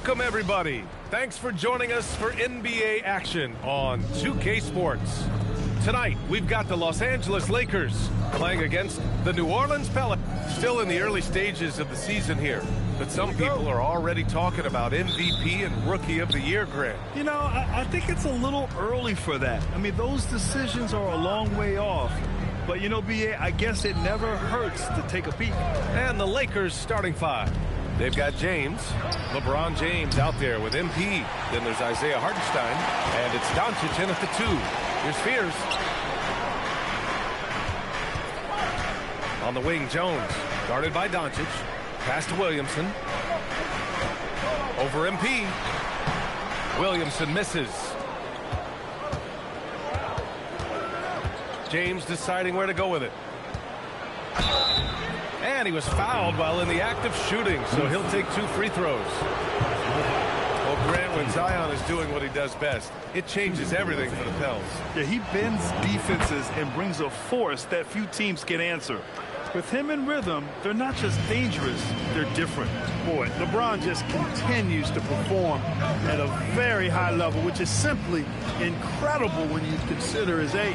Welcome, everybody. Thanks for joining us for NBA action on 2K Sports. Tonight, we've got the Los Angeles Lakers playing against the New Orleans Pelicans. Still in the early stages of the season here, but some people are already talking about MVP and Rookie of the Year, Grant. You know, I think it's a little early for that. I mean, those decisions are a long way off. But, you know, B.A., I guess it never hurts to take a peek. And the Lakers starting five. They've got James, LeBron James out there with MP. Then there's Isaiah Hartenstein, and it's Doncic in at the 2. Here's Spears. On the wing, Jones, guarded by Doncic. Pass to Williamson. Over MP. Williamson misses. James deciding where to go with it. And he was fouled while in the act of shooting, so he'll take 2 free throws. Well, Grant, when Zion is doing what he does best, it changes everything for the Pels. Yeah, he bends defenses and brings a force that few teams can answer. With him in rhythm, they're not just dangerous, they're different. Boy, LeBron just continues to perform at a very high level, which is simply incredible when you consider his age.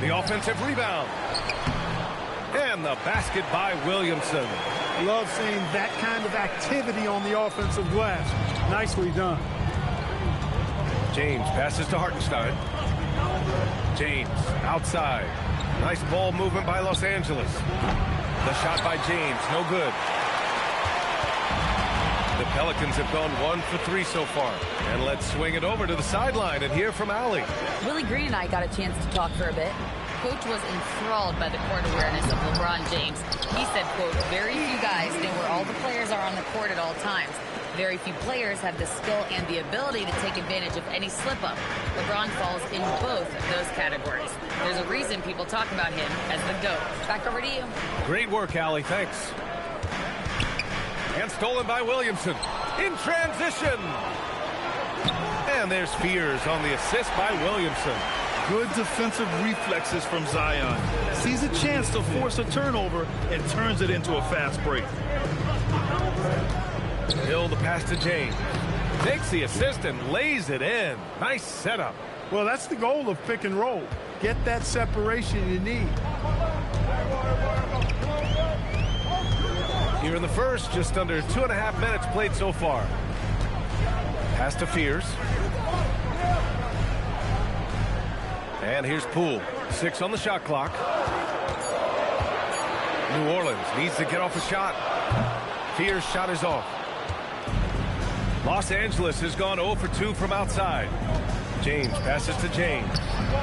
The offensive rebound. And the basket by Williamson. Love seeing that kind of activity on the offensive glass. Nicely done. James passes to Hartenstein. James outside. Nice ball movement by Los Angeles. The shot by James, no good. The Pelicans have gone 1 for 3 so far. And let's swing it over to the sideline and hear from Allie. Willie Green and I got a chance to talk for a bit. Coach was enthralled by the court awareness of LeBron James. He said, quote, very few guys know where all the players are on the court at all times. Very few players have the skill and the ability to take advantage of any slip-up. LeBron falls in both of those categories. There's a reason people talk about him as the GOAT. Back over to you. Great work, Allie. Thanks. And stolen by Williamson. In transition. And there's Spears on the assist by Williamson. Good defensive reflexes from Zion. Sees a chance to force a turnover and turns it into a fast break. Hill the pass to James. Takes the assist and lays it in. Nice setup. Well, that's the goal of pick and roll. Get that separation you need. Here in the first, just under 2.5 minutes played so far. Pass to Fears. And here's Poole. 6 on the shot clock. New Orleans needs to get off a shot. Fears' shot is off. Los Angeles has gone 0 for 2 from outside. James passes to James.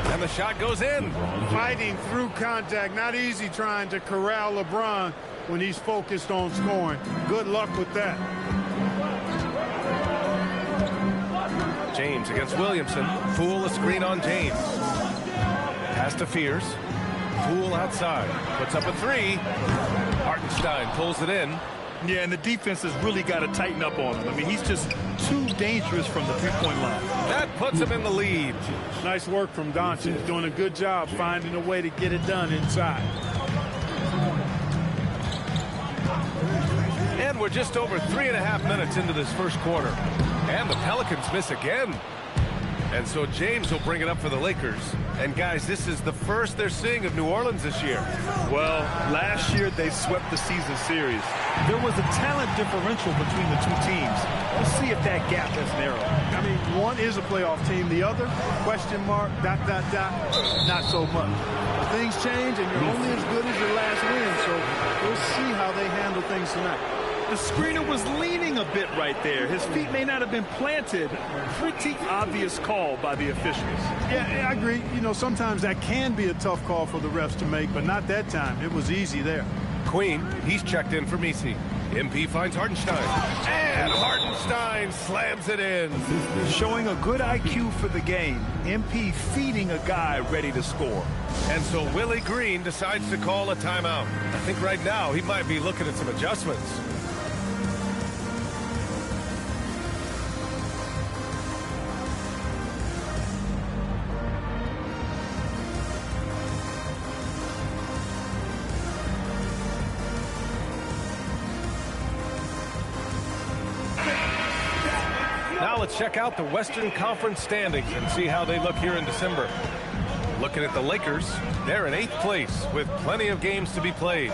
And the shot goes in. Fighting through contact. Not easy trying to corral LeBron when he's focused on scoring. Good luck with that. James against Williamson. Poole a screen on James. Pass to Fears. Poole outside. Puts up a 3. Hartenstein pulls it in. Yeah, and the defense has really got to tighten up on him. I mean, he's just too dangerous from the three-point line. That puts him in the lead. Nice work from Doncic. Doing a good job finding a way to get it done inside. And we're just over 3.5 minutes into this first quarter. And the Pelicans miss again. And so James will bring it up for the Lakers. And guys, this is the first they're seeing of New Orleans this year. Well, last year they swept the season series. There was a talent differential between the two teams. We'll see if that gap has narrowed. I mean, one is a playoff team. The other, question mark, ... not so much. But things change, and you're only as good as your last win. So we'll see how they handle things tonight. The screener was leaning a bit right there. His feet may not have been planted. Pretty obvious call by the officials. Yeah, I agree. You know, sometimes that can be a tough call for the refs to make, but not that time. It was easy there. Queen, he's checked in for Misi. MP finds Hartenstein. And Hartenstein slams it in. Showing a good IQ for the game. MP feeding a guy ready to score. And so Willie Green decides to call a timeout. I think right now he might be looking at some adjustments. let's check out the Western Conference standings and see how they look here in December. Looking at the Lakers, they're in 8th place with plenty of games to be played.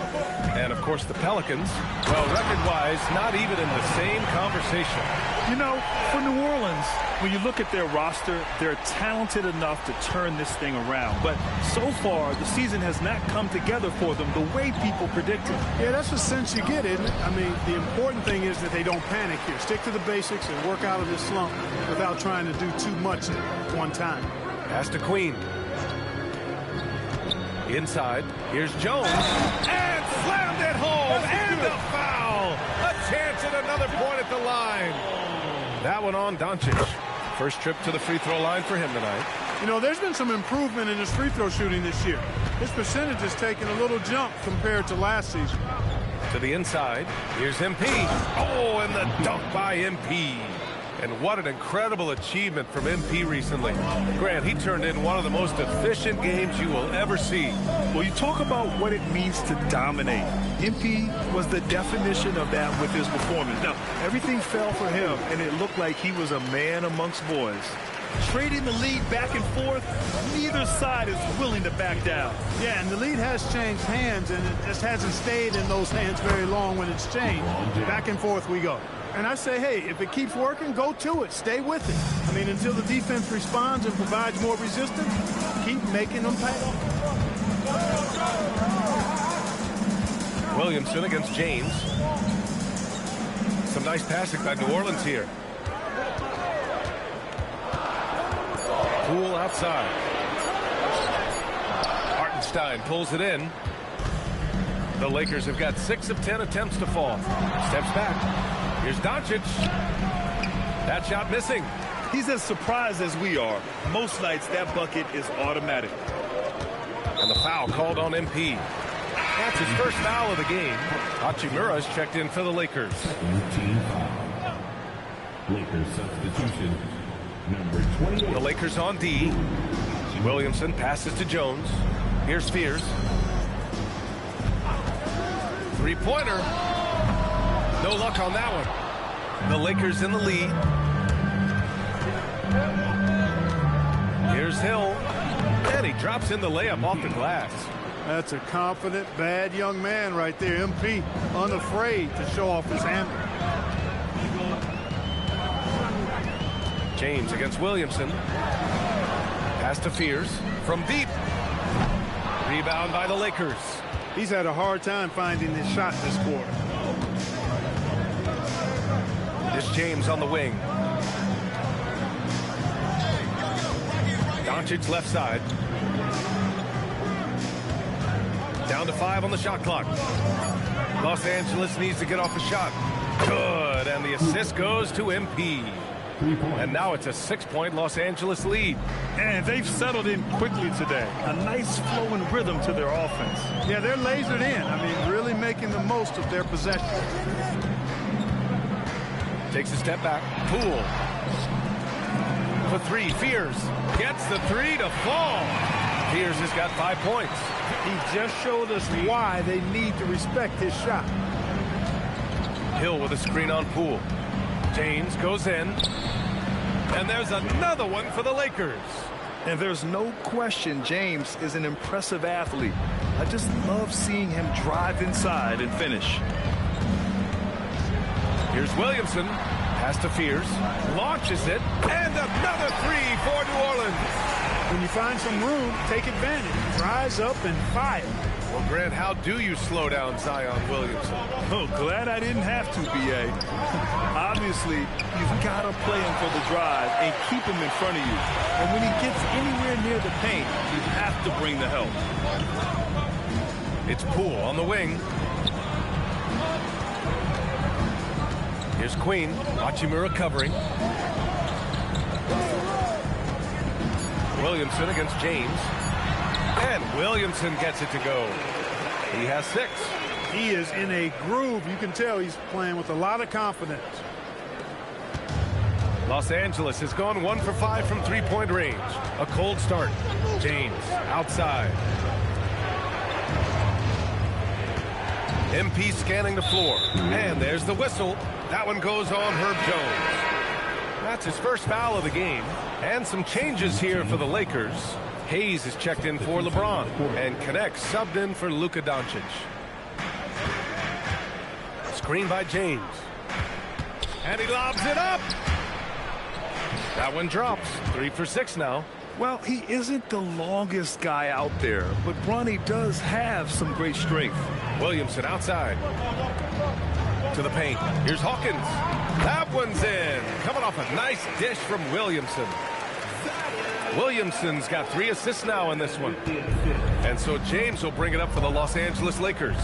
And, of course, the Pelicans, well, record-wise, not even in the same conversation. You know, for New Orleans, when you look at their roster, they're talented enough to turn this thing around. But so far, the season has not come together for them the way people predicted. Yeah, that's the sense you get, isn't it? I mean, the important thing is that they don't panic here. Stick to the basics and work out of this slump without trying to do too much at one time. Pass to Queen. Inside, here's Jones, and slammed it home, and a foul! A chance at another point at the line. That one on Doncic. First trip to the free throw line for him tonight. You know, there's been some improvement in his free throw shooting this year. His percentage has taken a little jump compared to last season. To the inside, here's MP. Oh, and the dunk by MP. And what an incredible achievement from MP recently. Grant, he turned in one of the most efficient games you will ever see. Well, you talk about what it means to dominate. MP was the definition of that with his performance. Now, everything fell for him, and it looked like he was a man amongst boys. Trading the lead back and forth, neither side is willing to back down. Yeah, and the lead has changed hands, and it just hasn't stayed in those hands very long when it's changed. Back and forth we go. And I say, hey, if it keeps working, go to it. Stay with it. I mean, until the defense responds and provides more resistance, keep making them pay. Williamson against James. Some nice passing by New Orleans here. Poole outside. Hartenstein pulls it in. The Lakers have got 6 of 10 attempts to fall. Steps back. Here's Doncic. That shot missing. He's as surprised as we are. Most nights that bucket is automatic. And the foul called on MP. That's his first foul of the game. Hachimura's checked in for the Lakers. Lakers substitution number 28. The Lakers on D. Williamson passes to Jones. Here's Spears. Three-pointer. No luck on that one. The Lakers in the lead. Here's Hill. And he drops in the layup off the glass. That's a confident, bad young man right there. MP, unafraid to show off his handle. James against Williamson. Pass to Fears from deep. Rebound by the Lakers. He's had a hard time finding his shot this quarter. This James on the wing. Doncic left side. Down to 5 on the shot clock. Los Angeles needs to get off a shot. Good, and the assist goes to MP. And now it's a 6-point Los Angeles lead. And they've settled in quickly today. A nice flowing rhythm to their offense. Yeah, they're lasered in. I mean, really making the most of their possession. Takes a step back. Poole. For 3. Fears. Gets the 3 to fall. Fears has got 5 points. He just showed us why they need to respect his shot. Hill with a screen on Poole. James goes in. And there's another one for the Lakers. And there's no question James is an impressive athlete. I just love seeing him drive inside and finish. Here's Williamson. Pass to Fears. Launches it. And another 3 for New Orleans. When you find some room, take advantage. Rise up and fire. Well, Grant, how do you slow down Zion Williamson? Oh, glad I didn't have to, B.A. Obviously, you've got to play him for the drive and keep him in front of you. And when he gets anywhere near the paint, you have to bring the help. It's Poole on the wing. Here's Queen. Hachimura covering. Williamson against James. And Williamson gets it to go. He has 6. He is in a groove. You can tell he's playing with a lot of confidence. Los Angeles has gone 1 for 5 from 3-point range. A cold start. James outside. MP scanning the floor. And there's the whistle. That one goes on Herb Jones. That's his first foul of the game. And some changes here for the Lakers. Hayes is checked in for LeBron, and Connect subbed in for Luka Doncic. Screen by James. And he lobs it up. That one drops. 3 for 6 now. Well, he isn't the longest guy out there, but Bronny does have some great strength. Williamson outside. To the paint. Here's Hawkins. That one's in. Coming off a nice dish from Williamson. Williamson's got 3 assists now in this one. And so James will bring it up for the Los Angeles Lakers.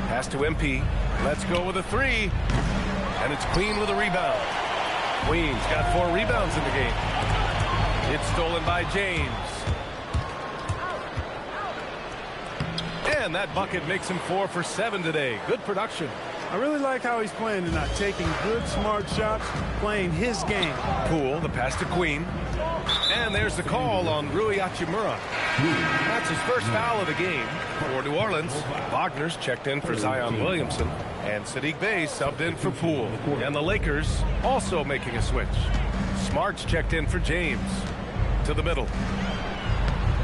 Pass to MP. Let's go with a 3. And it's Queen with a rebound. Queen's got 4 rebounds in the game. It's stolen by James. And that bucket makes him 4 for 7 today. Good production. I really like how he's playing tonight, taking good, smart shots, playing his game. Poole, the pass to Queen. And there's the call on Rui Hachimura. That's his first foul of the game for New Orleans. Wagner's checked in for Zion Williamson. And Sadiq Bey subbed in for Poole. And the Lakers also making a switch. Smart's checked in for James. To the middle.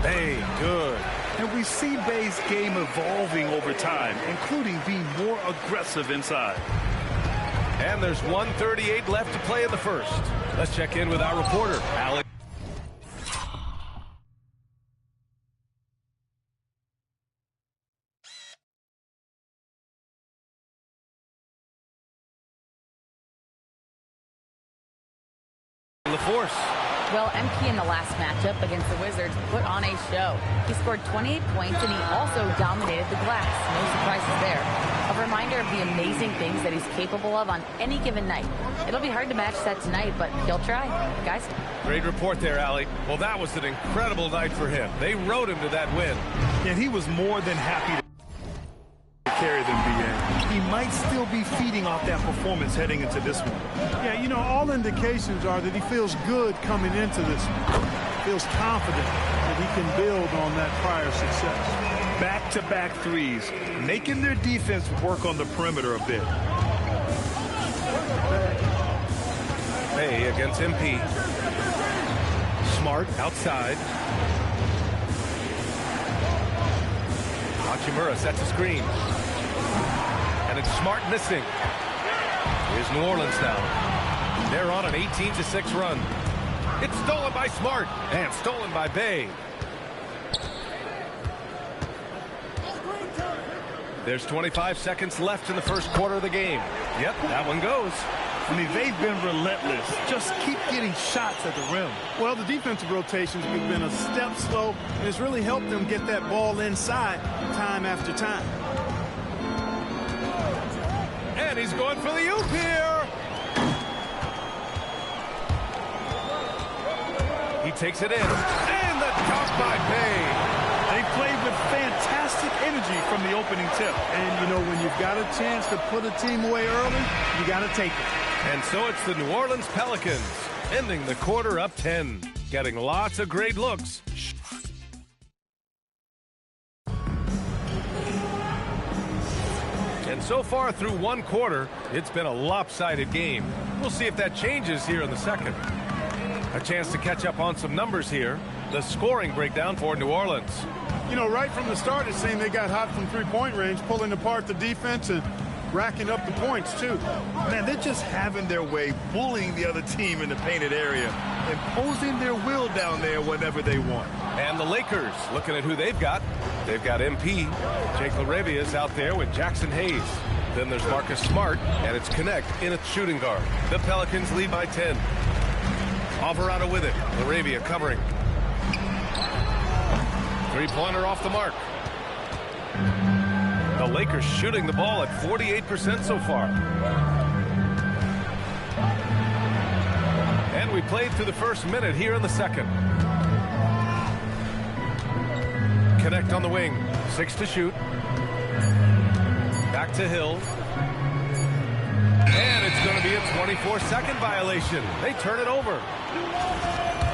Bey, good. And we see Bey's game evolving over time, including being more aggressive inside. And there's 1:38 left to play in the first. Let's check in with our reporter, Alex. Force. Well, MP in the last matchup against the Wizards put on a show. He scored 28 points, and he also dominated the glass. No surprises there. A reminder of the amazing things that he's capable of on any given night. It'll be hard to match that tonight, but he'll try. Guys? Great report there, Allie. Well, that was an incredible night for him. They rode him to that win. And he was more than happy to carry them, BA. He might still be feeding off that performance heading into this one. Yeah, you know, all indications are that he feels good coming into this one. Feels confident that he can build on that prior success. Back-to-back threes, making their defense work on the perimeter a bit. Bey against MP. Smart outside. Hachimura sets a screen. And it's Smart missing. Here's New Orleans now. They're on an 18-6 run. It's stolen by Smart and stolen by Bey. There's 25 seconds left in the first quarter of the game. Yep, that one goes. I mean, they've been relentless. Just keep getting shots at the rim. Well, the defensive rotations have been a step slow, and it's really helped them get that ball inside time after time. And he's going for the oop here. He takes it in. And the dunk by Bey. They played with fantastic energy from the opening tip. And, you know, when you've got a chance to put a team away early, you got to take it. And so it's the New Orleans Pelicans ending the quarter up 10, getting lots of great looks. And so far through one quarter, it's been a lopsided game. We'll see if that changes here in the second. A chance to catch up on some numbers here. The scoring breakdown for New Orleans. You know, right from the start, it seemed they got hot from three-point range, pulling apart the defense and racking up the points, too. Man, they're just having their way, bullying the other team in the painted area, imposing their will down there whenever they want. And the Lakers, looking at who they've got. They've got MP. Jake LaRavia is out there with Jackson Hayes. Then there's Marcus Smart, and it's Connect in at shooting guard. The Pelicans lead by 10. Alvarado with it. LaRavia covering. Three-pointer off the mark. The Lakers shooting the ball at 48% so far. And we played through the first minute here in the second. Connect on the wing. 6 to shoot. Back to Hill. And it's going to be a 24-second violation. They turn it over.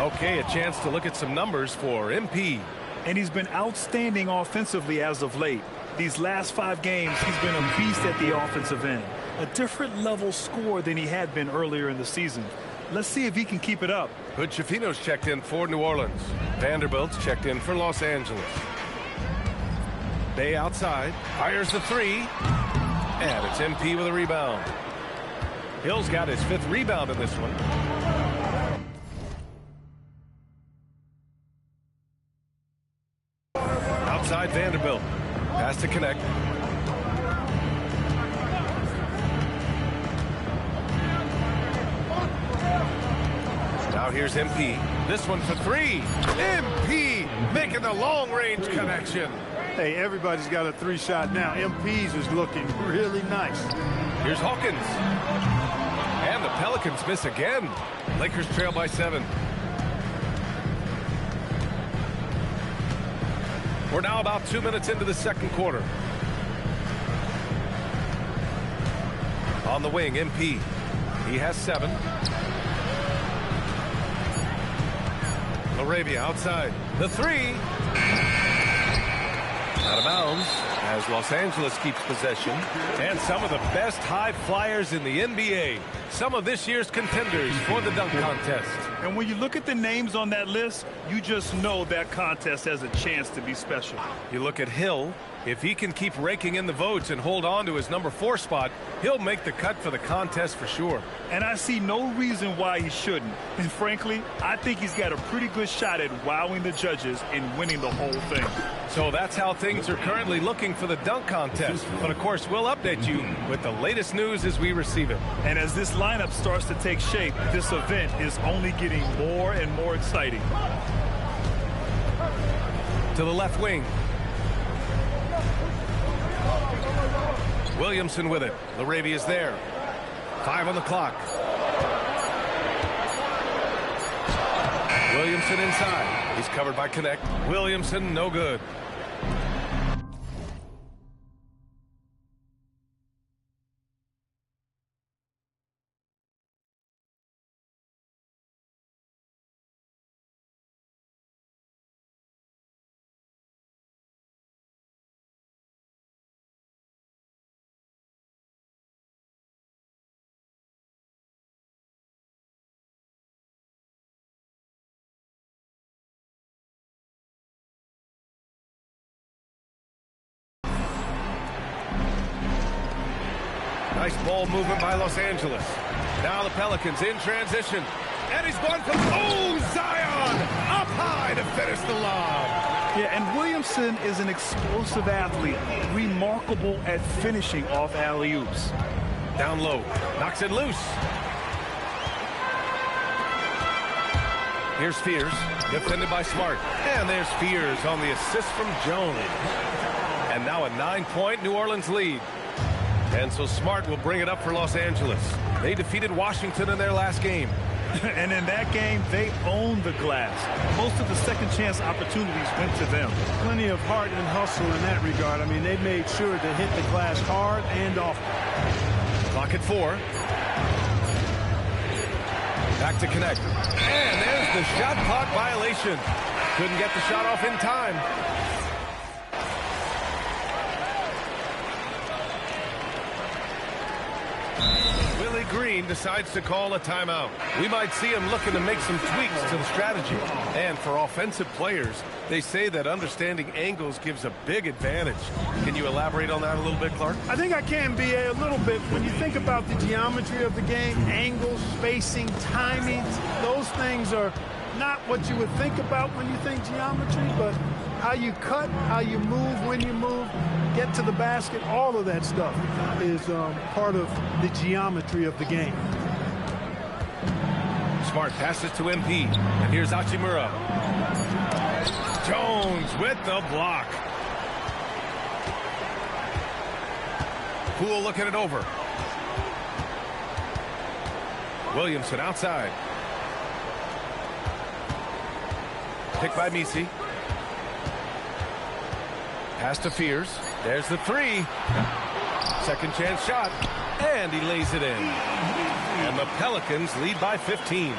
Okay, a chance to look at some numbers for MP. And he's been outstanding offensively as of late. These last 5 games, he's been a beast at the offensive end. a different level scorer than he had been earlier in the season. Let's see if he can keep it up. Hood-Schifino's checked in for New Orleans. Vanderbilt's checked in for Los Angeles. Bay outside, fires the three, and it's MP with a rebound. Hill's got his 5th rebound in this one. Outside Vanderbilt, pass to connect. Now here's MP. This one for 3. MP making the long-range connection. Hey, everybody's got a 3-shot now. MP's is looking really nice. Here's Hawkins. And the Pelicans miss again. Lakers trail by 7. We're now about 2 minutes into the second quarter. On the wing, MP. He has 7. Laravia outside. The 3. Out of bounds as Los Angeles keeps possession. And some of the best high flyers in the NBA. Some of this year's contenders for the dunk contest. And when you look at the names on that list, you just know that contest has a chance to be special. You look at Hill. If he can keep raking in the votes and hold on to his number 4 spot, he'll make the cut for the contest for sure. And I see no reason why he shouldn't. And frankly, I think he's got a pretty good shot at wowing the judges and winning the whole thing. So that's how things are currently looking for the dunk contest. But of course, we'll update you with the latest news as we receive it. And as this lineup starts to take shape, this event is only getting more and more exciting. To the left wing. Williamson with it. Laravia's there. 5 on the clock. Williamson inside. He's covered by Connect. Williamson, no good. Nice ball movement by Los Angeles. Now the Pelicans in transition. And he's going for, Zion! Up high to finish the lob. Yeah, and Williamson is an explosive athlete, remarkable at finishing off alley-oops. Down low, knocks it loose. Here's Fears, defended by Smart. And there's Fears on the assist from Jones. And now a 9-point New Orleans lead. And so Smart will bring it up for Los Angeles. They defeated Washington in their last game. And in that game, they owned the glass. Most of the second chance opportunities went to them. Plenty of heart and hustle in that regard. I mean, they made sure to hit the glass hard and often. Clock at 4. Back to Connect. And there's the shot clock violation. Couldn't get the shot off in time. Willie Green decides to call a timeout. We might see him looking to make some tweaks to the strategy. And for offensive players, they say that understanding angles gives a big advantage. Can you elaborate on that a little bit, Clark? I think I can, B.A., a little bit. When you think about the geometry of the game, angles, spacing, timing, those things are not what you would think about when you think geometry, but how you cut, how you move, when you move, get to the basket, all of that stuff is part of the geometry of the game. Smart passes to MP, and here's Hachimura. Jones with the block. Poole looking it over. Williamson outside. Picked by Misi. Pass to Fears. There's the 3. Second chance shot. And he lays it in. And the Pelicans lead by 15.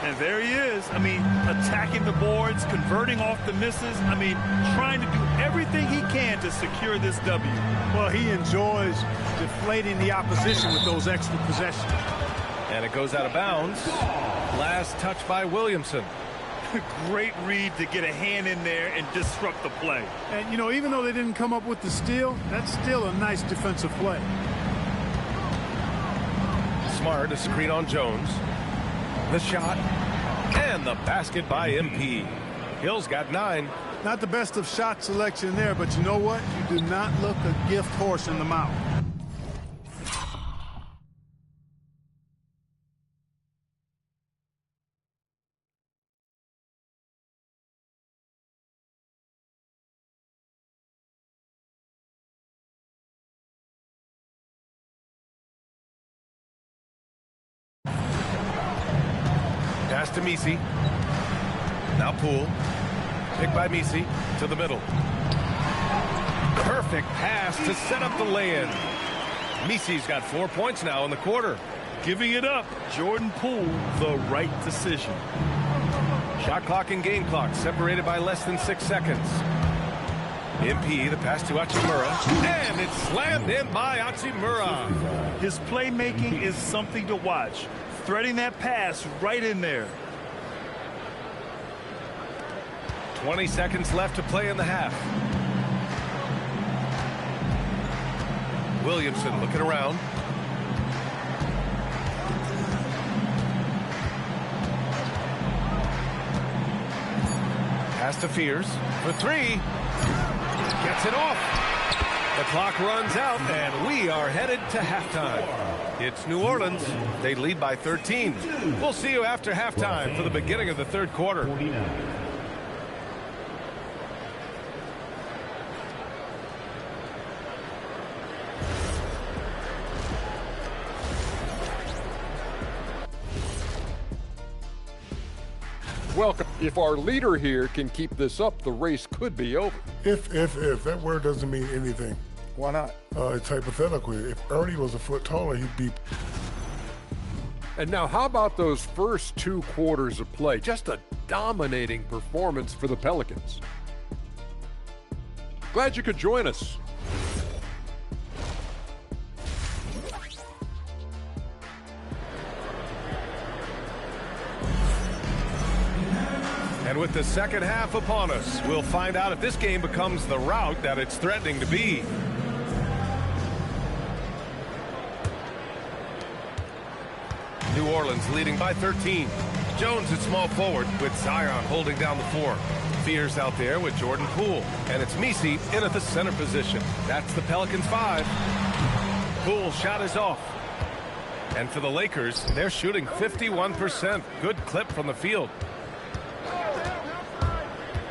And there he is. I mean, attacking the boards, converting off the misses. I mean, trying to do everything he can to secure this W. Well, he enjoys deflating the opposition with those extra possessions. And it goes out of bounds. Last touch by Williamson. Great read to get a hand in there and disrupt the play. And, you know, even though they didn't come up with the steal, that's still a nice defensive play. Smart to screen on Jones. The shot. And the basket by MP. Hill's got 9. Not the best of shot selection there, but you know what? You do not look a gift horse in the mouth. Pass to Misi. Now Poole. Picked by Misi to the middle. Perfect pass to set up the lay-in. Misi's got 4 points now in the quarter. Giving it up. Jordan Poole, the right decision. Shot clock and game clock separated by less than 6 seconds. MP, the pass to Hachimura. And it's slammed in by Hachimura. His playmaking is something to watch. Threading that pass right in there. 20 seconds left to play in the half. Williamson looking around. Pass to Fears for 3. Gets it off. The clock runs out, and we are headed to halftime. It's New Orleans. They lead by 13. We'll see you after halftime for the beginning of the third quarter. Welcome. If our leader here can keep this up, the race could be over. If, that word doesn't mean anything. Why not? It's hypothetical. If Ernie was a foot taller, he'd be. And now, how about those first 2 quarters of play? Just a dominating performance for the Pelicans. Glad you could join us. And with the second half upon us, we'll find out if this game becomes the rout that it's threatening to be. New Orleans leading by 13. Jones at small forward with Zion holding down the 4. Fears out there with Jordan Poole. And it's Misi in at the center position. That's the Pelicans 5. Poole's shot is off. And for the Lakers, they're shooting 51%. Good clip from the field.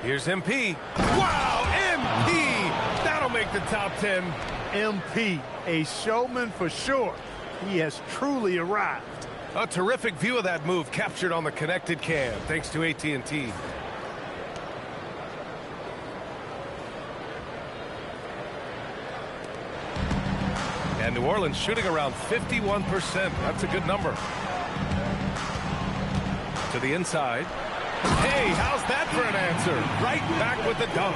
Here's MP. Wow, MP! That'll make the top 10. MP, a showman for sure. He has truly arrived. A terrific view of that move captured on the connected cam, thanks to AT&T. And New Orleans shooting around 51%. That's a good number. To the inside. Hey, how's that for an answer? Right back with the dunk.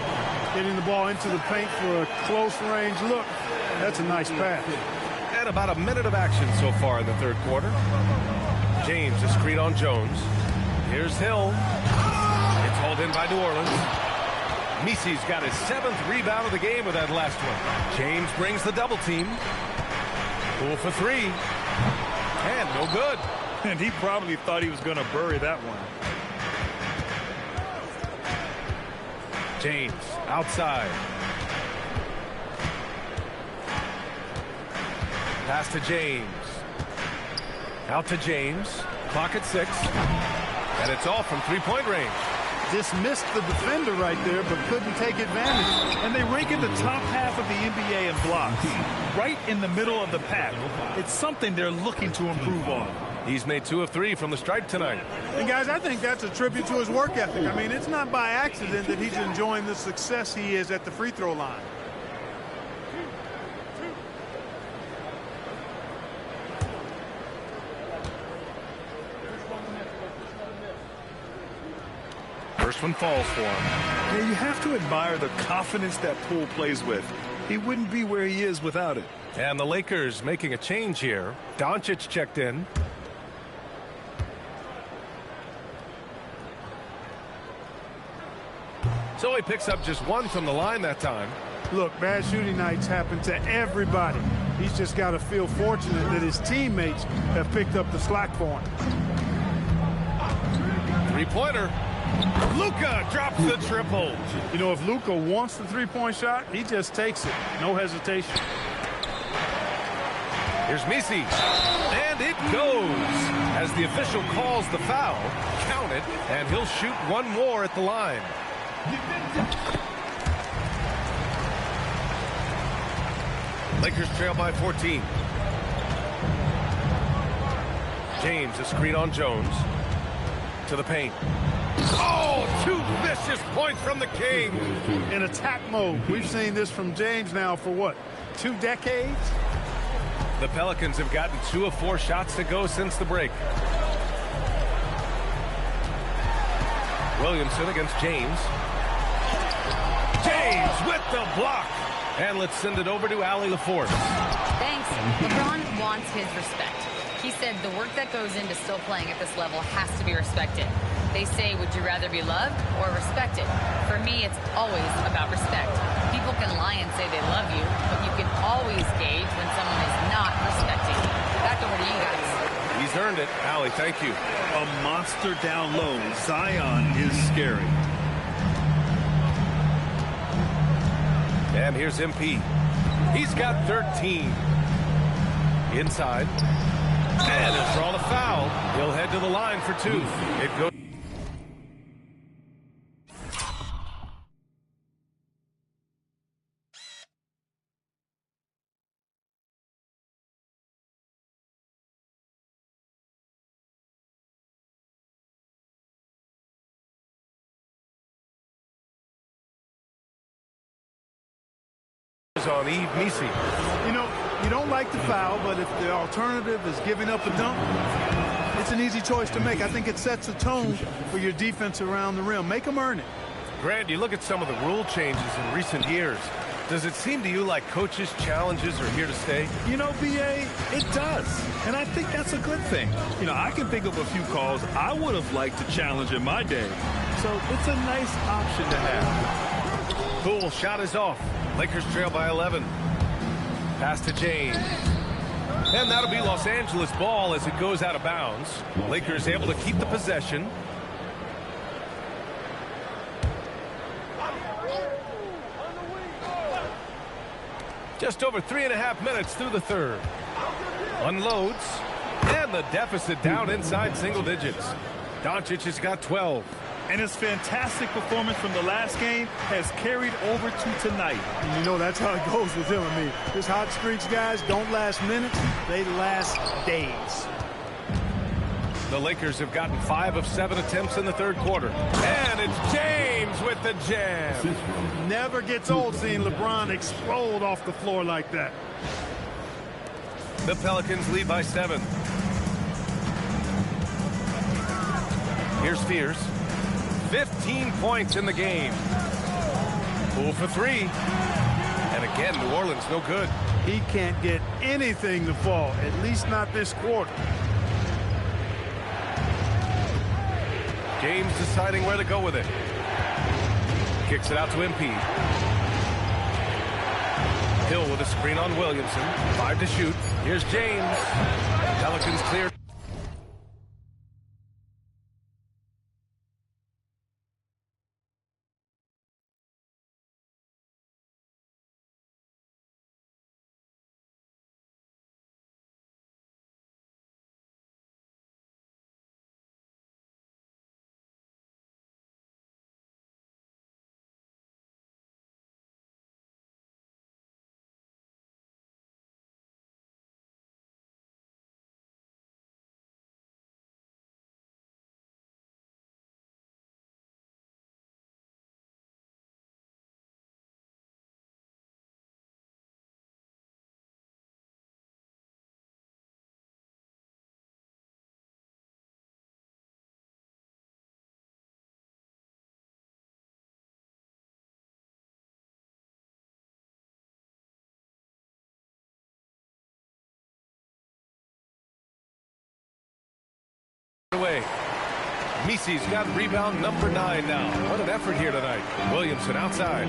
Getting the ball into the paint for a close range look. That's a nice pass. And about a minute of action so far in the third quarter. James a screen on Jones. Here's Hill. It's hauled in by New Orleans. Misi's got his 7th rebound of the game with that last one. James brings the double team. Poole for 3. And no good. And he probably thought he was going to bury that one. James outside. Pass to James. Out to James. Clock at 6. And it's all from 3-point range. Dismissed the defender right there, but couldn't take advantage. And they rank in the top half of the NBA in blocks. Right in the middle of the pack. It's something they're looking to improve on. He's made 2 of 3 from the stripe tonight. And guys, I think that's a tribute to his work ethic. I mean, it's not by accident that he's enjoying the success he is at the free throw line. first one falls for him. Yeah, you have to admire the confidence that Poole plays with. He wouldn't be where he is without it. And the Lakers making a change here. Doncic checked in. So he picks up just one from the line that time. Look, bad shooting nights happen to everybody. He's just got to feel fortunate that his teammates have picked up the slack for him. Three-pointer. Luka drops the triple. You know, if Luka wants the three-point shot, he just takes it. No hesitation. Here's Misi. And it goes. As the official calls the foul, count it, and he'll shoot one more at the line. Lakers trail by 14. James, a screen on Jones. To the paint. Oh, two vicious points from the King. In attack mode. We've seen this from James now for what, 2 decades? The Pelicans have gotten 2 of 4 shots to go since the break. Williamson against James. James with the block. And let's send it over to Allie LaForce. Thanks. LeBron wants his respect. He said the work that goes into still playing at this level has to be respected. They say, would you rather be loved or respected? For me, it's always about respect. People can lie and say they love you, but you can always gauge when someone is not respecting you. Back over to you guys. He's earned it. Allie, thank you. A monster down low. Zion is scary. And here's MP. He's got 13. Inside. And he'll draw the foul. He'll head to the line for 2. It goes. On Eve Misi. You know, you don't like the foul, but if the alternative is giving up a dunk, it's an easy choice to make. I think it sets a tone for your defense around the rim. Make them earn it. Grant, you look at some of the rule changes in recent years. Does it seem to you like coaches' challenges are here to stay? You know, BA, it does. And I think that's a good thing. You know, I can think of a few calls I would have liked to challenge in my day. So it's a nice option to have. Poole shot is off. Lakers trail by 11. Pass to James. And that'll be Los Angeles ball as it goes out of bounds. Lakers able to keep the possession. Just over 3.5 minutes through the third. Unloads. And the deficit down inside single digits. Doncic has got 12. And his fantastic performance from the last game has carried over to tonight. And you know, that's how it goes with him. I mean, his hot streaks, guys, don't last minutes. They last days. The Lakers have gotten 5 of 7 attempts in the third quarter. And it's James with the jam. Never gets old seeing LeBron explode off the floor like that. The Pelicans lead by 7. Here's Fears. 15 points in the game. Poole for 3. And again, New Orleans no good. He can't get anything to fall, at least not this quarter. James deciding where to go with it. Kicks it out to MP. Hill with a screen on Williamson. 5 to shoot. Here's James. Pelicans clear. Misi's got rebound number 9 now. What an effort here tonight. Williamson outside.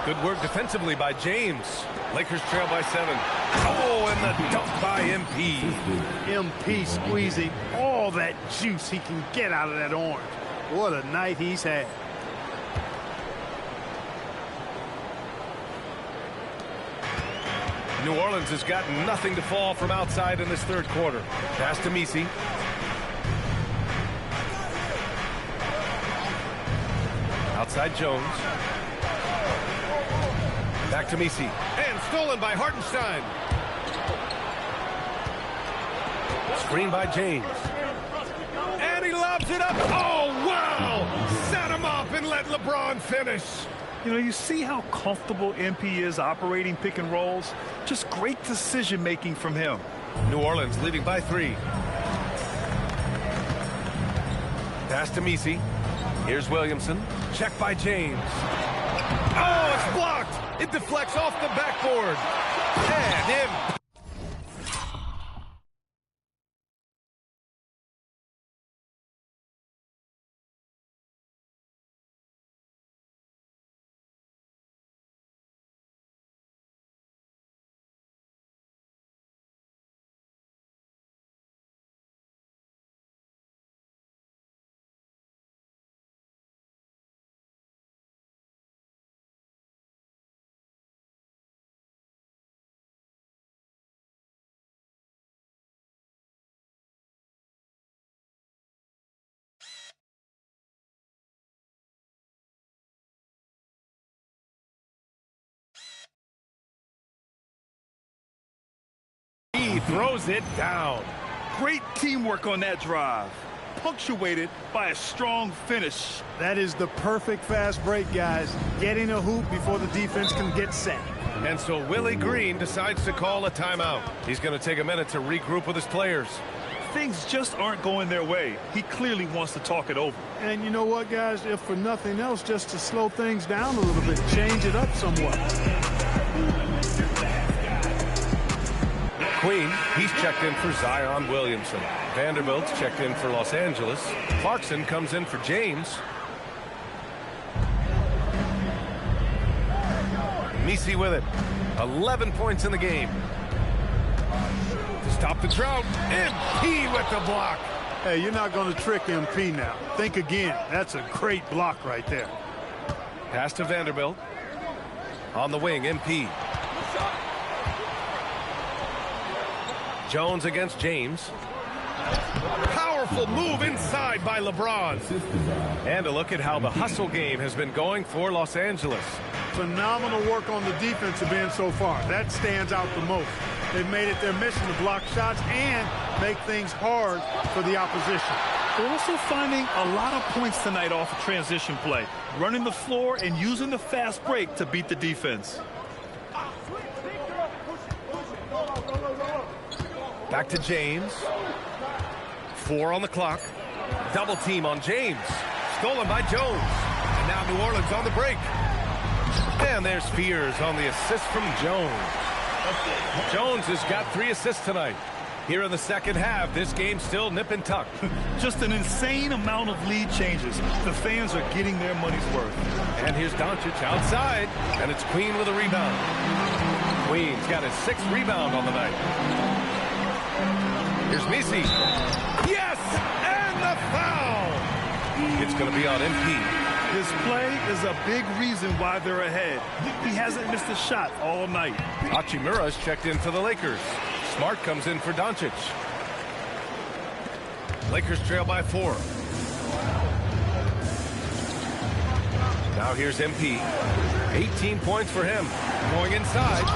Good work defensively by James. Lakers trail by 7. Oh, and the dunk by MP. MP squeezing all that juice he can get out of that orange. What a night he's had. New Orleans has got nothing to fall from outside in this third quarter. Pass to Misi. Outside Jones. Back to Misi. And stolen by Hartenstein. Screen by James. And he lobs it up. Oh, wow! Set him up and let LeBron finish. You know, you see how comfortable MP is operating pick and rolls. Just great decision-making from him. New Orleans leading by 3. Pass to Misi. Here's Williamson. Check by James. Oh, it's blocked. It deflects off the backboard. And in. He throws it down. Great teamwork on that drive, punctuated by a strong finish. That is the perfect fast break, guys. Getting a hoop before the defense can get set. And so Willie Green decides to call a timeout. He's going to take a minute to regroup with his players. Things just aren't going their way. He clearly wants to talk it over. And you know what, guys? If for nothing else, just to slow things down a little bit, change it up somewhat. Queen, he's checked in for Zion Williamson. Vanderbilt's checked in for Los Angeles. Clarkson comes in for James. Misi with it. 11 points in the game. To stop the drought. MP with the block. Hey, you're not going to trick MP now. Think again. That's a great block right there. Pass to Vanderbilt. On the wing, MP. Jones against James. Powerful move inside by LeBron. And a look at how the hustle game has been going for Los Angeles. Phenomenal work on the defensive end so far. That stands out the most. They've made it their mission to block shots and make things hard for the opposition. They're also finding a lot of points tonight off of transition play, running the floor and using the fast break to beat the defense. Back to James. 4 on the clock. Double team on James. Stolen by Jones. And now New Orleans on the break. And there's Spears on the assist from Jones. Jones has got 3 assists tonight. Here in the second half, this game's still nip and tuck. Just an insane amount of lead changes. The fans are getting their money's worth. And here's Doncic outside. And it's Queen with a rebound. Queen's got his 6th rebound on the night. Here's Misi. Yes! And the foul! It's going to be on MP. His play is a big reason why they're ahead. He hasn't missed a shot all night. Hachimura's checked in for the Lakers. Smart comes in for Doncic. Lakers trail by 4. Now here's MP. 18 points for him. Going inside.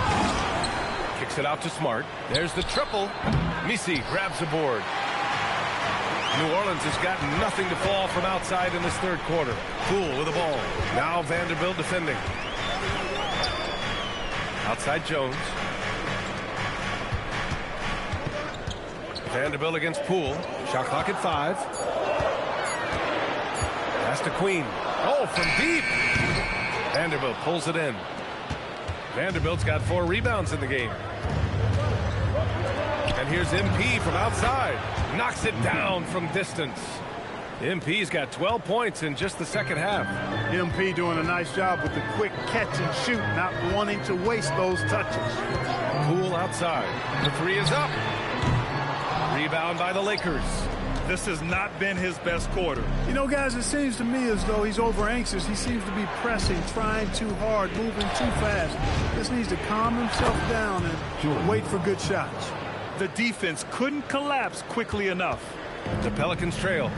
Kicks it out to Smart. There's the triple. Misi grabs the board. New Orleans has got nothing to fall from outside in this third quarter. Poole with the ball. Now Vanderbilt defending. Outside Jones. Vanderbilt against Poole. Shot clock at 5. Pass to Queen. Oh, from deep. Vanderbilt pulls it in. Vanderbilt's got 4 rebounds in the game. And here's MP from outside. Knocks it down from distance. MP's got 12 points in just the second half. MP doing a nice job with the quick catch and shoot, not wanting to waste those touches. Poole outside. The 3 is up. Rebound by the Lakers. This has not been his best quarter. You know, guys, it seems to me as though he's over anxious. He seems to be pressing, trying too hard, moving too fast. Just needs to calm himself down and wait for good shots. The defense couldn't collapse quickly enough. The Pelicans trail.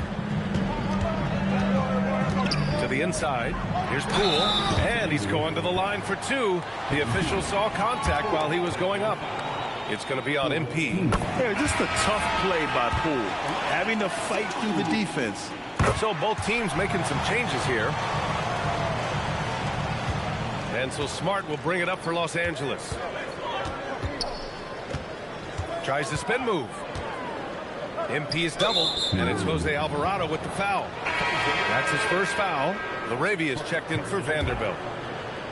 To the inside. Here's Poole. And he's going to the line for 2. The official saw contact while he was going up. It's going to be on MP. Yeah, just a tough play by Poole, having to fight through the defense. So both teams making some changes here. And so Smart will bring it up for Los Angeles. Tries the spin move. MP is doubled, and it's Jose Alvarado with the foul. That's his first foul. Laravia is checked in for Vanderbilt.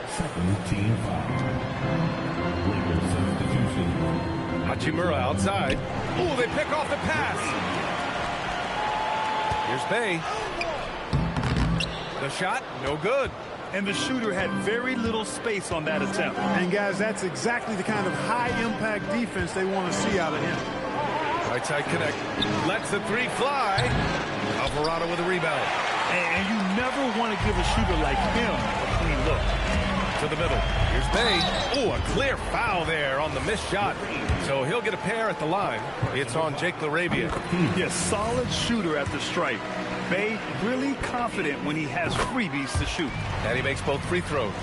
Second team foul. Lakers substitution. Hachimura outside. Ooh, they pick off the pass. Here's Bay. The shot, no good. And the shooter had very little space on that attempt. And, guys, that's exactly the kind of high-impact defense they want to see out of him. Right side connect. Lets the 3 fly. Alvarado with a rebound. And you never want to give a shooter like him a clean look. To the middle. Here's Bay. Oh, a clear foul there on the missed shot. So he'll get a pair at the line. It's on Jake Laravia. Yes, solid shooter at the stripe. Bay really confident when he has freebies to shoot. And he makes both free throws.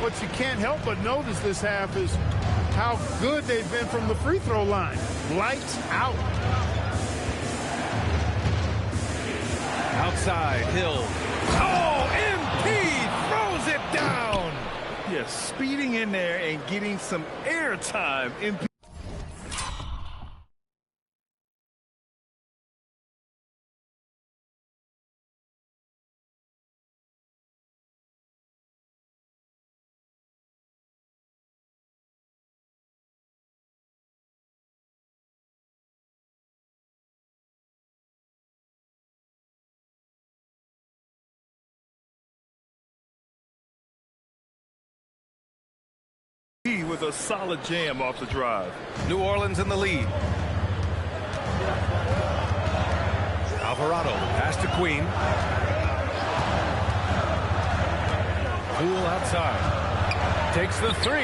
What you can't help but notice this half is how good they've been from the free throw line. Lights out. Outside, Hill. Oh, MP throws it down. Yes, speeding in there and getting some air time. With a solid jam off the drive. New Orleans in the lead. Alvarado, pass to Queen. Poole outside. Takes the 3.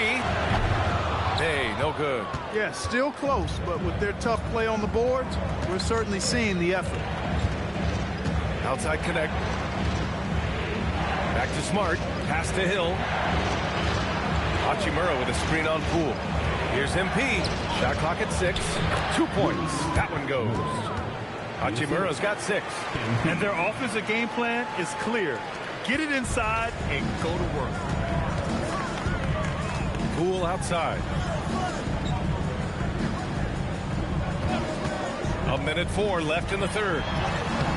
Hey, no good. Yeah, still close, but with their tough play on the boards, we're certainly seeing the effort. Outside connect. Back to Smart. Pass to Hill. Hachimura with a screen on Poole. Here's MP. Shot clock at 6. 2 points. That one goes. Hachimura's got 6. And their offensive game plan is clear. Get it inside and go to work. Poole outside. 1:04 left in the third.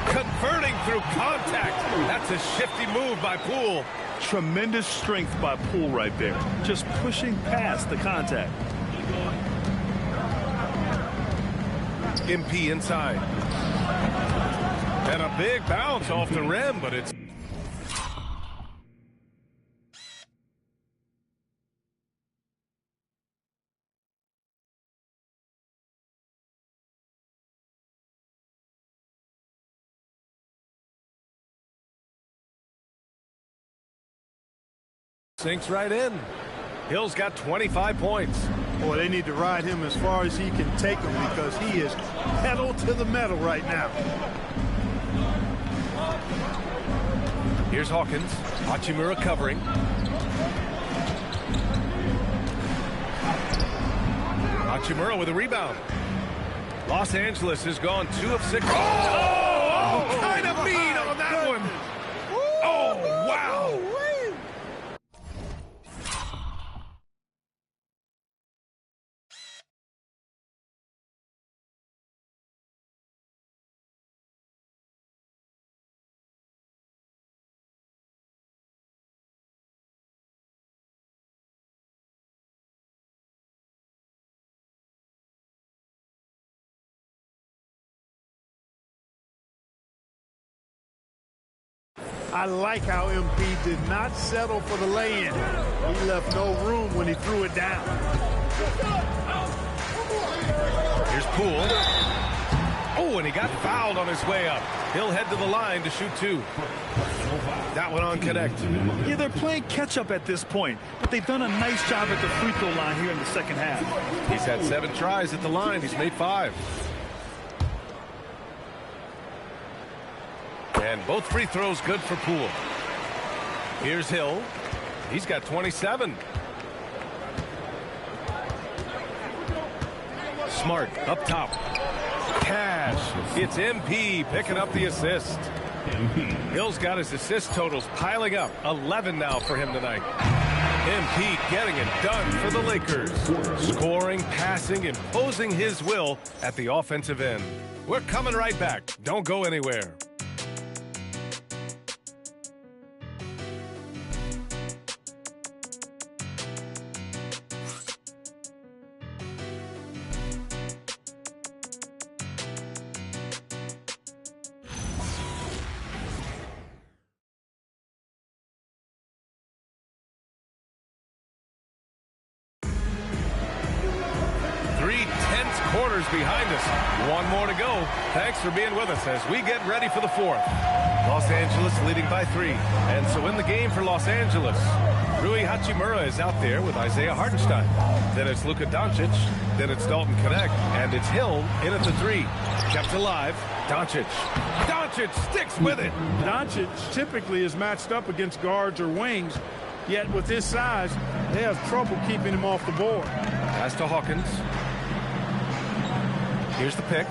Converting through contact. That's a shifty move by Poole. Tremendous strength by Poole right there. Just pushing past the contact. MP inside. And a big bounce off the rim, but it's sinks right in. Hill's got 25 points. Boy, they need to ride him as far as he can take them because he is pedal to the metal right now. Here's Hawkins. Hachimura covering. Hachimura with a rebound. Los Angeles has gone 2 of 6. Oh, kind of mean on that one. Oh, wow. I like how MP did not settle for the lay-in. He left no room when he threw it down. Here's Poole. Oh, and he got fouled on his way up. He'll head to the line to shoot 2. That one on connect. Yeah, they're playing catch-up at this point, but they've done a nice job at the free throw line here in the second half. He's had 7 tries at the line. He's made 5. And both free throws good for Poole. Here's Hill. He's got 27. Smart up top. Cash. It's MP picking up the assist. Hill's got his assist totals piling up. 11 now for him tonight. MP getting it done for the Lakers. Scoring, passing, imposing his will at the offensive end. We're coming right back. Don't go anywhere. Quarters behind us. 1 more to go. Thanks for being with us as we get ready for the 4th. Los Angeles leading by 3. And so in the game for Los Angeles, Rui Hachimura is out there with Isaiah Hartenstein. Then it's Luka Doncic. Then it's Dalton Knecht. And it's Hill in at the 3. Kept alive. Doncic. Doncic sticks with it. Doncic typically is matched up against guards or wings, yet with his size, they have trouble keeping him off the board. Pass to Hawkins. Here's the pick.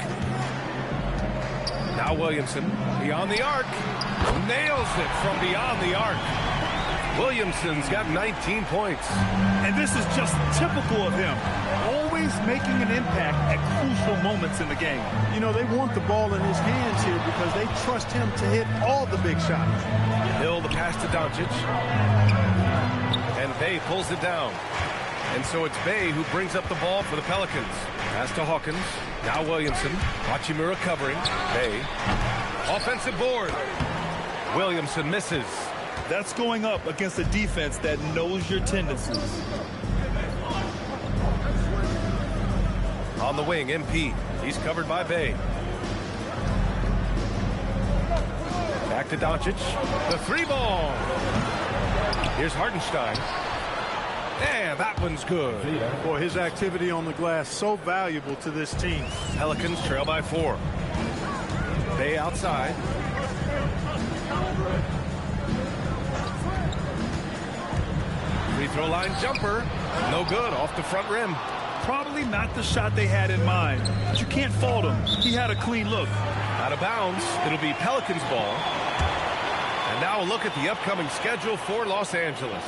Now Williamson, beyond the arc. Nails it from beyond the arc. Williamson's got 19 points. And this is just typical of him. Always making an impact at crucial moments in the game. You know, they want the ball in his hands here because they trust him to hit all the big shots. Hill, the pass to Doncic. And Bay pulls it down. And so it's Bay who brings up the ball for the Pelicans. Pass to Hawkins. Now Williamson. Hachimura covering. Bay. Offensive board. Williamson misses. That's going up against a defense that knows your tendencies. On the wing, MP. He's covered by Bay. Back to Doncic. The 3 ball. Here's Hartenstein. Yeah, that one's good. Boy, his activity on the glass so valuable to this team. Pelicans trail by 4. Bay outside. Free throw line jumper. No good, off the front rim. Probably not the shot they had in mind, but you can't fault him. He had a clean look. Out of bounds. It'll be Pelicans ball. And now a look at the upcoming schedule for Los Angeles.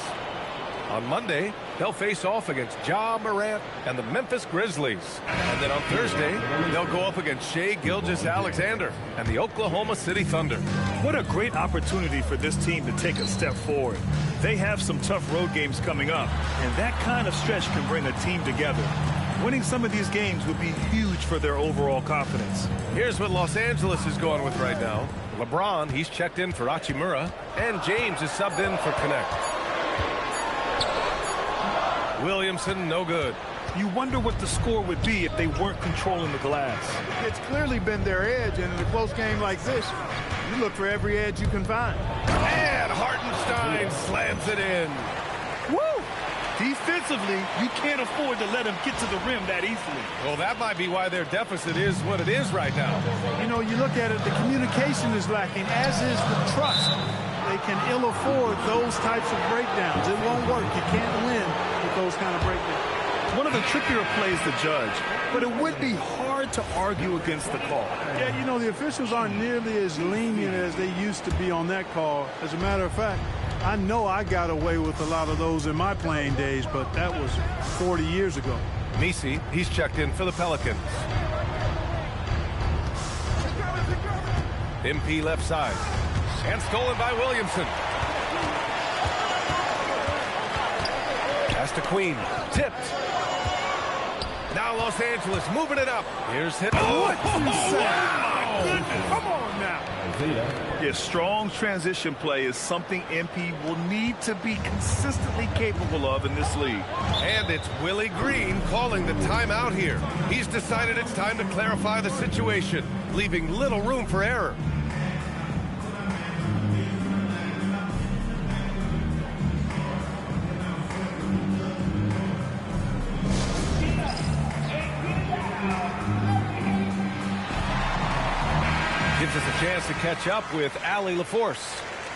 On Monday, they'll face off against Ja Morant and the Memphis Grizzlies. And then on Thursday, they'll go up against Shai Gilgeous-Alexander and the Oklahoma City Thunder. What a great opportunity for this team to take a step forward. They have some tough road games coming up, and that kind of stretch can bring a team together. Winning some of these games would be huge for their overall confidence. Here's what Los Angeles is going with right now. LeBron, he's checked in for Hachimura, and James is subbed in for Knecht. Williamson, no good. You wonder what the score would be if they weren't controlling the glass. It's clearly been their edge, and in a close game like this, you look for every edge you can find. And Hartenstein slams it in. Woo! Defensively, you can't afford to let him get to the rim that easily. Well, that might be why their deficit is what it is right now. You know, you look at it, the communication is lacking, as is the trust. They can ill afford those types of breakdowns. It won't work. You can't win with those kind of breakdowns. One of the trickier plays to judge, but it would be hard to argue against the call. Yeah, you know, the officials aren't nearly as lenient as they used to be on that call. As a matter of fact, I know I got away with a lot of those in my playing days, but that was 40 years ago. Messi, he's checked in for the Pelicans. MP left side. And stolen by Williamson. Pass to Queen. Tipped. Now Los Angeles moving it up. Here's hit. What you say? Wow! goodness. Come on now. Yeah, strong transition play is something MP will need to be consistently capable of in this league. And it's Willie Green calling the timeout here. He's decided it's time to clarify the situation, leaving little room for error. Gives us a chance to catch up with Allie LaForce.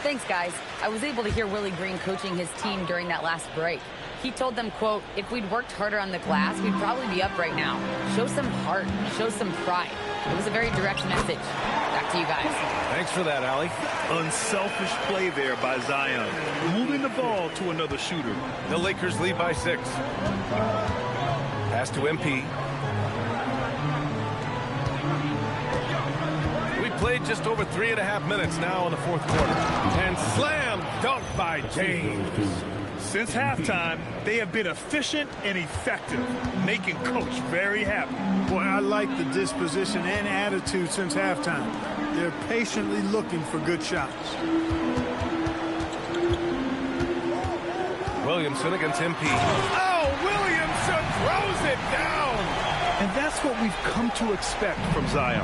Thanks, guys. I was able to hear Willie Green coaching his team during that last break. He told them, quote, if we'd worked harder on the glass, we'd probably be up right now. Show some heart. Show some pride. It was a very direct message. Back to you guys. Thanks for that, Allie. Unselfish play there by Zion, moving the ball to another shooter. The Lakers lead by 6. Pass to MP. Played just over 3.5 minutes now in the fourth quarter. And slam dunk by James. Since halftime, they have been efficient and effective, making Coach very happy. Boy, I like the disposition and attitude since halftime. They're patiently looking for good shots. Williamson against MP. Oh, Williamson throws it down. And that's what we've come to expect from Zion.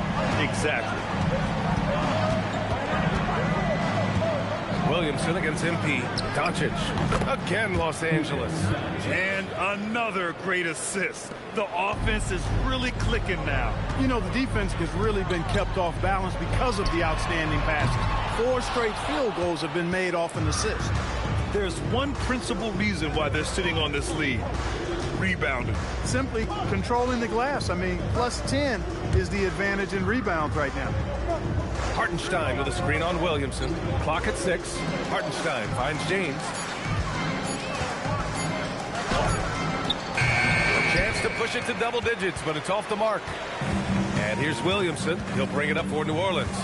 Exactly. Williamson against MP. Doncic. Again, Los Angeles. And another great assist. The offense is really clicking now. You know, the defense has really been kept off balance because of the outstanding passes. 4 straight field goals have been made off an assist. There's one principal reason why they're sitting on this lead. Rebounding. Simply controlling the glass. I mean, +10 is the advantage in rebounds right now. Hartenstein with a screen on Williamson. Clock at 6. Hartenstein finds James. A chance to push it to double digits, but it's off the mark. And here's Williamson. He'll bring it up for New Orleans.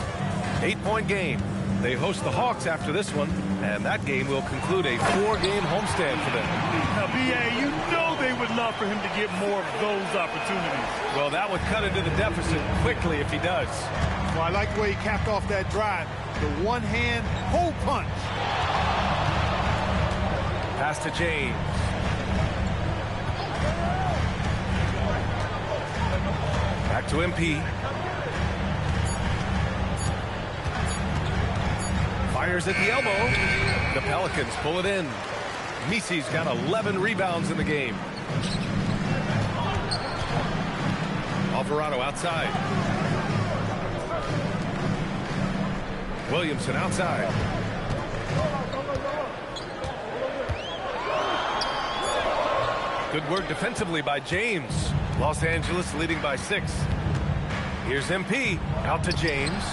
8-point game. They host the Hawks after this one, and that game will conclude a 4-game homestand for them. Now, B.A., you know they would love for him to get more of those opportunities. Well, that would cut into the deficit quickly if he does. Well, I like the way he capped off that drive. The one-hand hole punch. Pass to James. Back to MP. Fires at the elbow. The Pelicans pull it in. Misi's got 11 rebounds in the game. Alvarado outside. Williamson outside. Good work defensively by James. Los Angeles leading by 6. Here's MP out to James.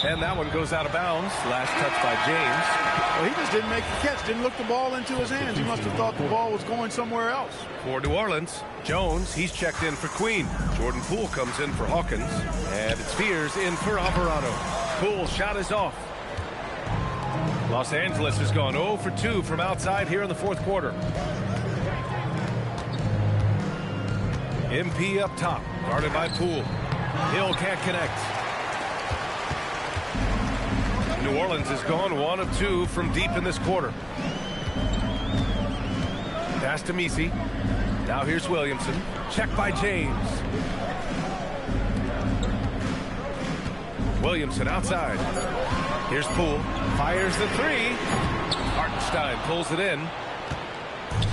And that one goes out of bounds. Last touch by James. Well, he just didn't make the catch. Didn't look the ball into his hands. He must have thought the ball was going somewhere else. For New Orleans, Jones, he's checked in for Queen. Jordan Poole comes in for Hawkins. And it's Spears in for Alvarado. Poole's shot is off. Los Angeles has gone 0 for 2 from outside here in the fourth quarter. MP up top, guarded by Poole. Hill can't connect. New Orleans has gone 1 of 2 from deep in this quarter. Pass to Misi. Now here's Williamson. Check by James. Williamson outside. Here's Poole. Fires the 3. Hartenstein pulls it in.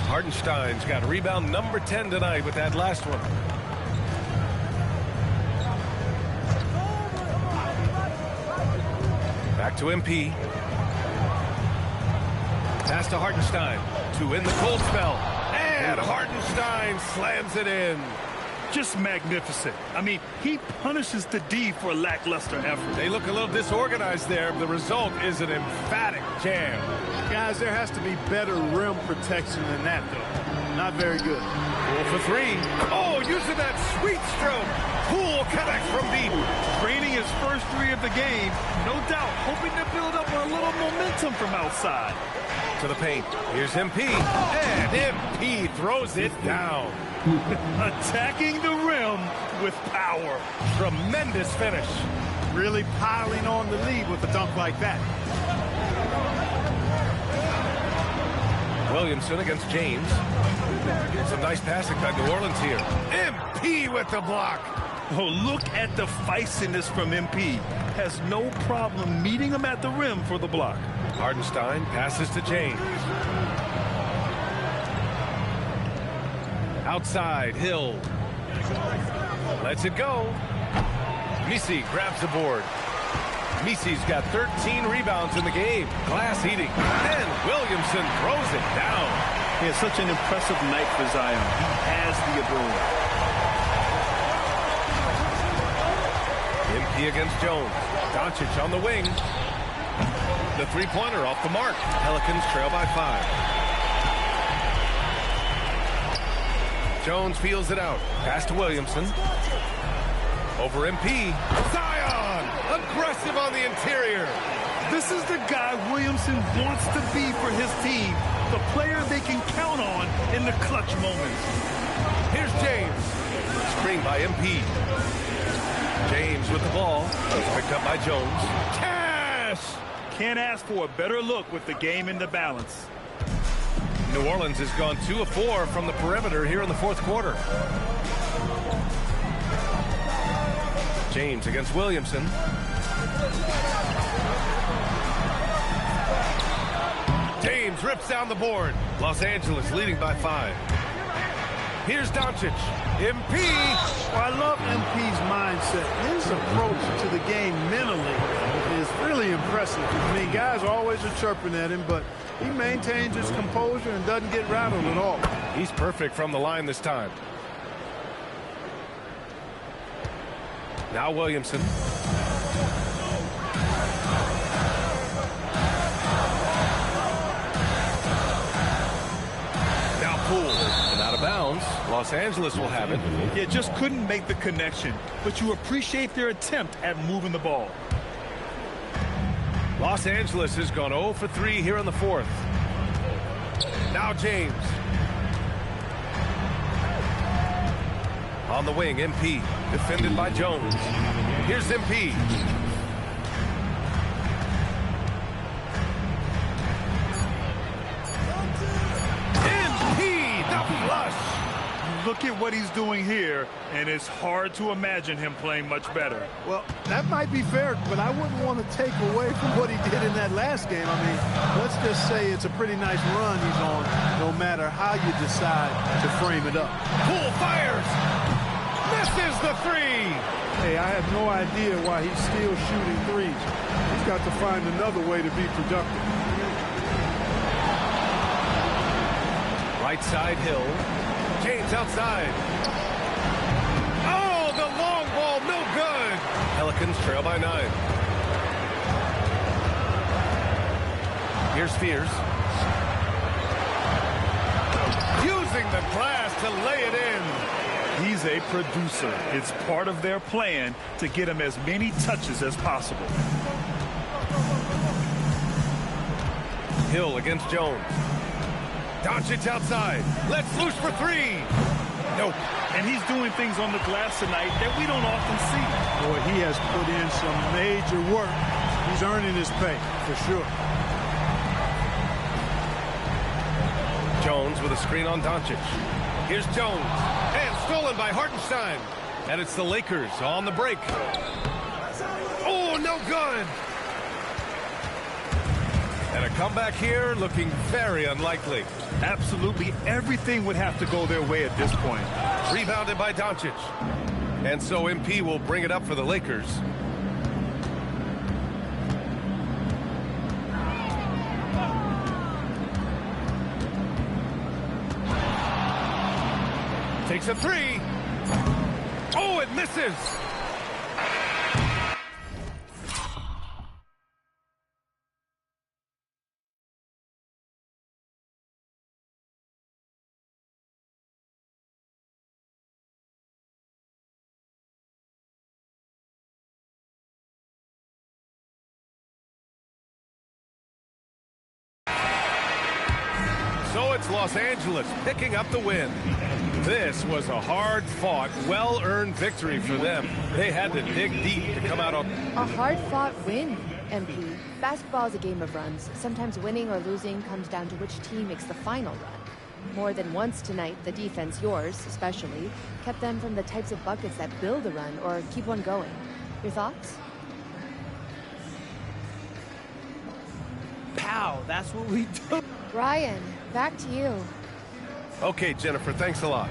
Hartenstein's got rebound number 10 tonight with that last one. Back to MP. Pass to Hartenstein to win the cold spell. And Hartenstein slams it in. Just magnificent. I mean, he punishes the D for a lackluster effort. They look a little disorganized there. The result is an emphatic jam. Guys, there has to be better rim protection than that, though. Not very good. Poole for 3. Oh, using that sweet stroke. Poole connects from deep. Draining his first 3 of the game. No doubt, hoping to build up a little momentum from outside. To the paint. Here's MP. And MP throws it down. Attacking the rim with power. Tremendous finish. really piling on the lead with a dunk like that. Williamson against James. Some nice passing by New Orleans here. MP with the block. Oh, look at the feistiness from MP. Has no problem meeting him at the rim for the block. Hardenstein passes to James. Outside, Hill. Lets it go. Misi grabs the board. Misi's got 13 rebounds in the game. Glass eating. Then Williamson throws it down. He has such an impressive night for Zion. He has the ability. MP against Jones. Doncic on the wing. The three-pointer off the mark. Pelicans trail by 5. Jones feels it out. Pass to Williamson. Over MP. Zion! Aggressive on the interior. This is the guy Williamson wants to be for his team. The player they can count on in the clutch moments. Here's James. Screen by MP. James with the ball. It's picked up by Jones. Cash! Can't ask for a better look with the game in the balance. New Orleans has gone 2 of 4 from the perimeter here in the fourth quarter. James against Williamson. James rips down the board. Los Angeles leading by 5. Here's Doncic. MP. Well, I love MP's mindset. His approach to the game mentally is really impressive. I mean, guys always are chirping at him, but he maintains his composure and doesn't get rattled at all. He's perfect from the line this time. Now Williamson. Now Poole. And out of bounds. Los Angeles will have it. Yeah, just couldn't make the connection. But you appreciate their attempt at moving the ball. Los Angeles has gone 0 for 3 here in the fourth. Now James. On the wing, MP. Defended by Jones. Here's MP. MP, the flush. Look at what he's doing here, and it's hard to imagine him playing much better. Well, that might be fair, but I wouldn't want to take away from what he did in that last game. I mean, let's just say it's a pretty nice run he's on, no matter how you decide to frame it up. Poole fires. Misses the three. Hey, I have no idea why he's still shooting threes. He's got to find another way to be productive. Right side, Hill. James outside. Oh, the long ball, no good. Pelicans trail by 9. Here's Spears. Using the glass to lay it in. He's a producer. It's part of their plan to get him as many touches as possible. Hill against Jones. Doncic outside. Let's loose for 3. Nope. And he's doing things on the glass tonight that we don't often see. Boy, he has put in some major work. He's earning his pay, for sure. Jones with a screen on Doncic. Here's Jones. And stolen by Hartenstein. And it's the Lakers on the break. Oh, no good. And a comeback here looking very unlikely. Absolutely everything would have to go their way at this point. Rebounded by Doncic. And so MP will bring it up for the Lakers. Takes a 3. Oh, it misses. So it's Los Angeles picking up the win. This was a hard-fought, well-earned victory for them. They had to dig deep to come out on... A hard-fought win, MP. Basketball is a game of runs. Sometimes winning or losing comes down to which team makes the final run. More than once tonight, the defense, yours especially, kept them from the types of buckets that build a run or keep one going. Your thoughts? Pow, that's what we do. Ryan, back to you. Okay, Jennifer, thanks a lot.